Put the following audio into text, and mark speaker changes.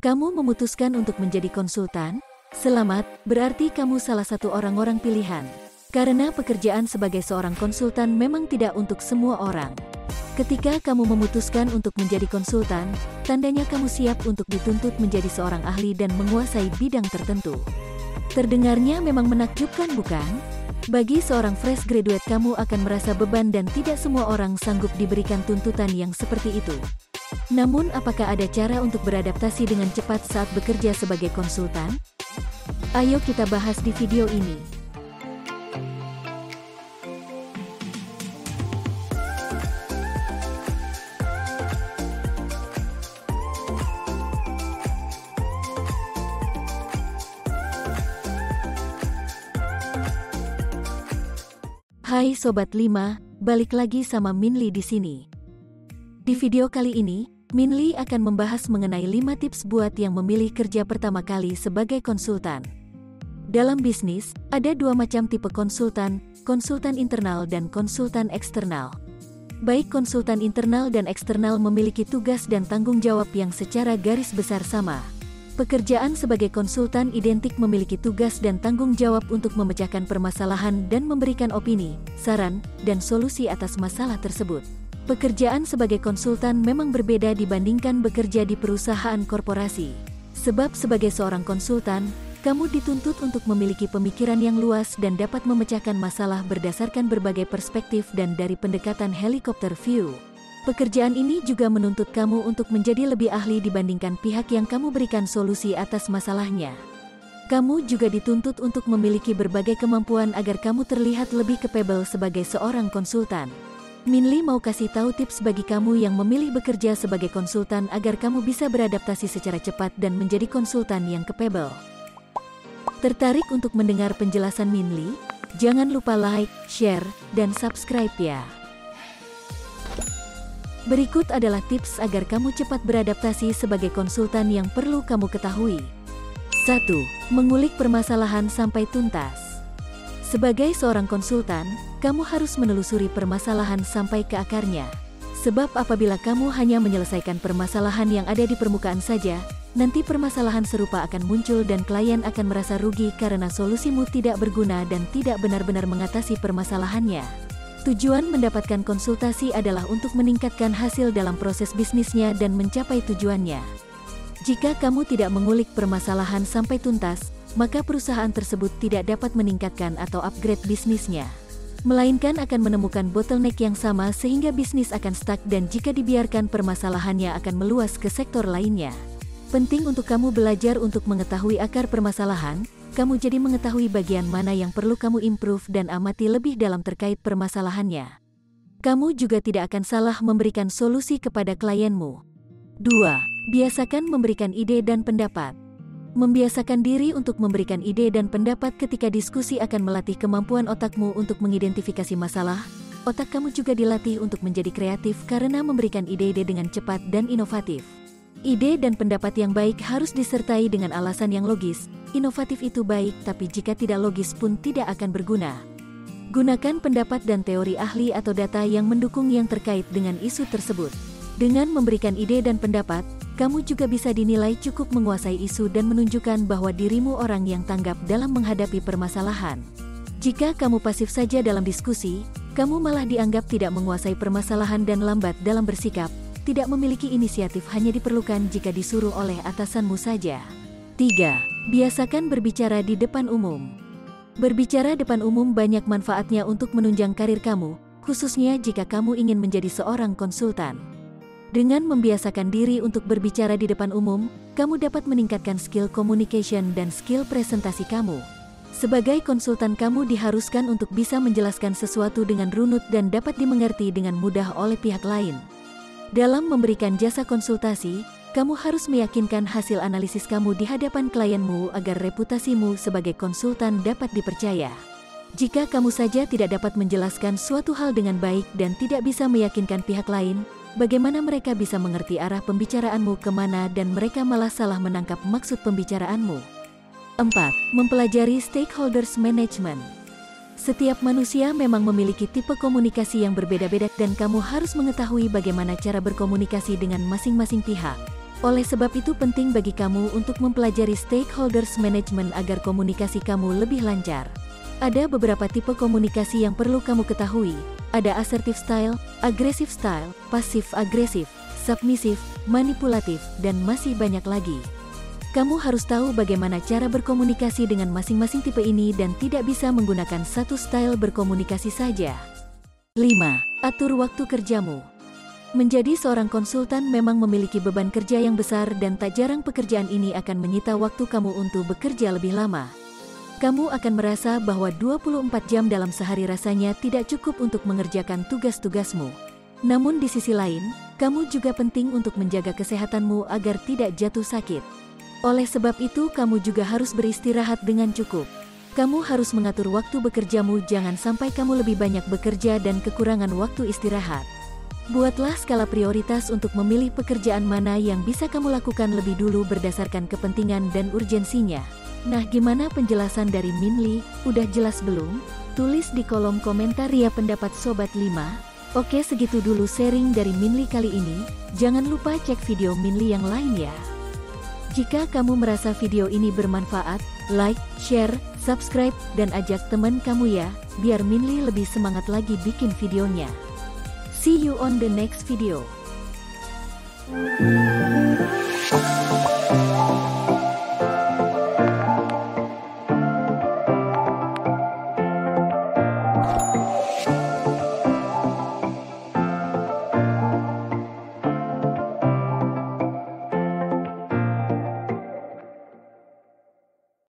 Speaker 1: Kamu memutuskan untuk menjadi konsultan? Selamat, berarti kamu salah satu orang-orang pilihan. Karena pekerjaan sebagai seorang konsultan memang tidak untuk semua orang. Ketika kamu memutuskan untuk menjadi konsultan, tandanya kamu siap untuk dituntut menjadi seorang ahli dan menguasai bidang tertentu. Terdengarnya memang menakjubkan, bukan? Bagi seorang fresh graduate, kamu akan merasa beban dan tidak semua orang sanggup diberikan tuntutan yang seperti itu. Namun, apakah ada cara untuk beradaptasi dengan cepat saat bekerja sebagai konsultan? Ayo kita bahas di video ini. Hai Sobat 5, balik lagi sama Minli di sini. Di video kali ini, Minli akan membahas mengenai 5 tips buat yang memilih kerja pertama kali sebagai konsultan. Dalam bisnis, ada 2 macam tipe konsultan, konsultan internal dan konsultan eksternal. Baik konsultan internal dan eksternal memiliki tugas dan tanggung jawab yang secara garis besar sama. Pekerjaan sebagai konsultan identik memiliki tugas dan tanggung jawab untuk memecahkan permasalahan dan memberikan opini, saran, dan solusi atas masalah tersebut. Pekerjaan sebagai konsultan memang berbeda dibandingkan bekerja di perusahaan korporasi. Sebab sebagai seorang konsultan, kamu dituntut untuk memiliki pemikiran yang luas dan dapat memecahkan masalah berdasarkan berbagai perspektif dan dari pendekatan helikopter view. Pekerjaan ini juga menuntut kamu untuk menjadi lebih ahli dibandingkan pihak yang kamu berikan solusi atas masalahnya. Kamu juga dituntut untuk memiliki berbagai kemampuan agar kamu terlihat lebih capable sebagai seorang konsultan. Minli mau kasih tahu tips bagi kamu yang memilih bekerja sebagai konsultan agar kamu bisa beradaptasi secara cepat dan menjadi konsultan yang capable. Tertarik untuk mendengar penjelasan Minli? Jangan lupa like, share, dan subscribe ya. Berikut adalah tips agar kamu cepat beradaptasi sebagai konsultan yang perlu kamu ketahui. 1. Mengulik permasalahan sampai tuntas. Sebagai seorang konsultan, kamu harus menelusuri permasalahan sampai ke akarnya. Sebab apabila kamu hanya menyelesaikan permasalahan yang ada di permukaan saja, nanti permasalahan serupa akan muncul dan klien akan merasa rugi karena solusimu tidak berguna dan tidak benar-benar mengatasi permasalahannya. Tujuan mendapatkan konsultasi adalah untuk meningkatkan hasil dalam proses bisnisnya dan mencapai tujuannya. Jika kamu tidak mengulik permasalahan sampai tuntas, maka perusahaan tersebut tidak dapat meningkatkan atau upgrade bisnisnya. Melainkan akan menemukan bottleneck yang sama sehingga bisnis akan stuck dan jika dibiarkan permasalahannya akan meluas ke sektor lainnya. Penting untuk kamu belajar untuk mengetahui akar permasalahan, kamu jadi mengetahui bagian mana yang perlu kamu improve dan amati lebih dalam terkait permasalahannya. Kamu juga tidak akan salah memberikan solusi kepada klienmu. 2. Biasakan memberikan ide dan pendapat. Membiasakan diri untuk memberikan ide dan pendapat ketika diskusi akan melatih kemampuan otakmu untuk mengidentifikasi masalah. Otak kamu juga dilatih untuk menjadi kreatif karena memberikan ide-ide dengan cepat dan inovatif. Ide dan pendapat yang baik harus disertai dengan alasan yang logis. Inovatif itu baik, tapi jika tidak logis pun tidak akan berguna. Gunakan pendapat dan teori ahli atau data yang mendukung yang terkait dengan isu tersebut. Dengan memberikan ide dan pendapat, kamu juga bisa dinilai cukup menguasai isu dan menunjukkan bahwa dirimu orang yang tanggap dalam menghadapi permasalahan. Jika kamu pasif saja dalam diskusi, kamu malah dianggap tidak menguasai permasalahan dan lambat dalam bersikap. Tidak memiliki inisiatif hanya diperlukan jika disuruh oleh atasanmu saja. 3. Biasakan berbicara di depan umum. Berbicara depan umum banyak manfaatnya untuk menunjang karir kamu, khususnya jika kamu ingin menjadi seorang konsultan. Dengan membiasakan diri untuk berbicara di depan umum, kamu dapat meningkatkan skill communication dan skill presentasi kamu. Sebagai konsultan, kamu diharuskan untuk bisa menjelaskan sesuatu dengan runut dan dapat dimengerti dengan mudah oleh pihak lain. Dalam memberikan jasa konsultasi, kamu harus meyakinkan hasil analisis kamu di hadapan klienmu agar reputasimu sebagai konsultan dapat dipercaya. Jika kamu saja tidak dapat menjelaskan suatu hal dengan baik dan tidak bisa meyakinkan pihak lain, bagaimana mereka bisa mengerti arah pembicaraanmu kemana dan mereka malah salah menangkap maksud pembicaraanmu. 4. Mempelajari stakeholders management. Setiap manusia memang memiliki tipe komunikasi yang berbeda-beda dan kamu harus mengetahui bagaimana cara berkomunikasi dengan masing-masing pihak. Oleh sebab itu penting bagi kamu untuk mempelajari stakeholders management agar komunikasi kamu lebih lancar. Ada beberapa tipe komunikasi yang perlu kamu ketahui. Ada assertive style, aggressive style, passive agresif, submissive, manipulatif, dan masih banyak lagi. Kamu harus tahu bagaimana cara berkomunikasi dengan masing-masing tipe ini dan tidak bisa menggunakan satu style berkomunikasi saja. 5. Atur waktu kerjamu. Menjadi seorang konsultan memang memiliki beban kerja yang besar dan tak jarang pekerjaan ini akan menyita waktu kamu untuk bekerja lebih lama. Kamu akan merasa bahwa 24 jam dalam sehari rasanya tidak cukup untuk mengerjakan tugas-tugasmu. Namun di sisi lain, kamu juga penting untuk menjaga kesehatanmu agar tidak jatuh sakit. Oleh sebab itu kamu juga harus beristirahat dengan cukup. Kamu harus mengatur waktu bekerjamu, jangan sampai kamu lebih banyak bekerja dan kekurangan waktu istirahat. Buatlah skala prioritas untuk memilih pekerjaan mana yang bisa kamu lakukan lebih dulu berdasarkan kepentingan dan urgensinya. Nah, gimana penjelasan dari Minli? Udah jelas belum? Tulis di kolom komentar ya pendapat Sobat 5. Oke, segitu dulu sharing dari Minli kali ini. Jangan lupa cek video Minli yang lain ya. Jika kamu merasa video ini bermanfaat, like, share, subscribe, dan ajak teman kamu ya, biar Minli lebih semangat lagi bikin videonya. See you on the next video.